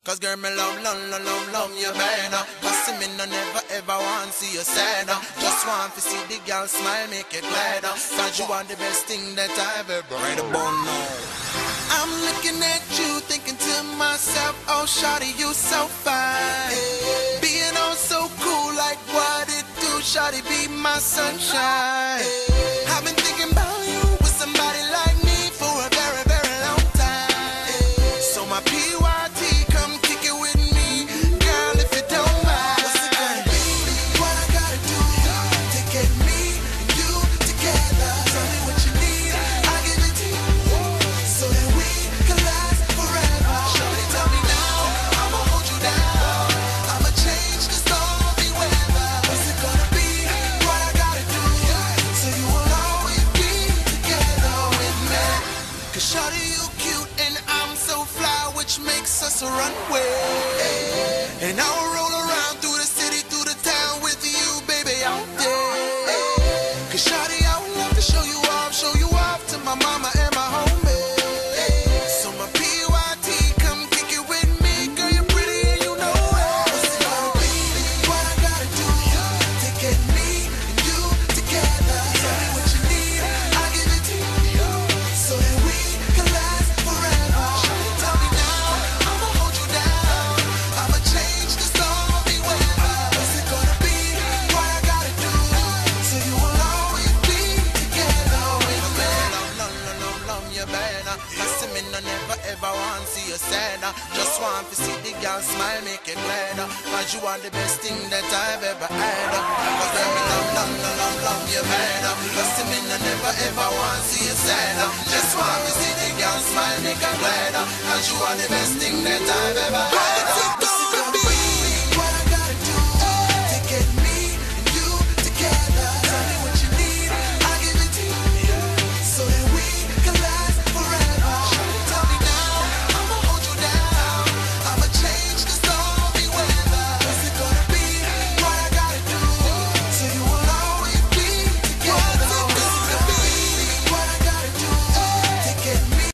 Cause girl, me love you better. Cause me no never ever want see you sadder. Just want to see the girl smile, make it gladder. Cause you are the best thing that I've ever read about now. I'm looking at you, thinking to myself, oh shawty, you so fine. Being oh so cool, like what it do, shawty, be my sunshine. I've been thinking about you with somebody like me for a very, very long time. So my PYT, come kick it with me, girl, if you don't mind. What's it gonna be? What I gotta do to get me and you together? Tell me what you need, I'll give it to you, so that we can last forever. Shawty, tell me now, I'ma hold you down, I'ma change the stormy weather. What's it gonna be? What I gotta do so you will always be together with me? Cause shawty, you cute and I'm so fly, which makes us a runway. And I'll roll around through the city, through the town with you, baby, all day. Cause shawty, I would love to show you off to my mama and my homie. So my PYT, come kick it with me, girl, you're pretty and you know it. What's it gonna be? What I gotta do to get me and you together? Tell me what you need, I'll give it to you, so that we can last forever. Shawty, tell me now, I'ma hold you down, I'ma change the stormy weather. What's it gonna be? What I gotta do so you will always be together with me? Love you better. Cause me no never ever want see you sadder. Just want to see the girl smile, make it gladder. Cause you are the best thing that I've ever had. Cause girl, me love you better. Cause me no never ever want see you sadder. Just want to see the girl smile, make it gladder. Cause you are the best thing that I've ever had.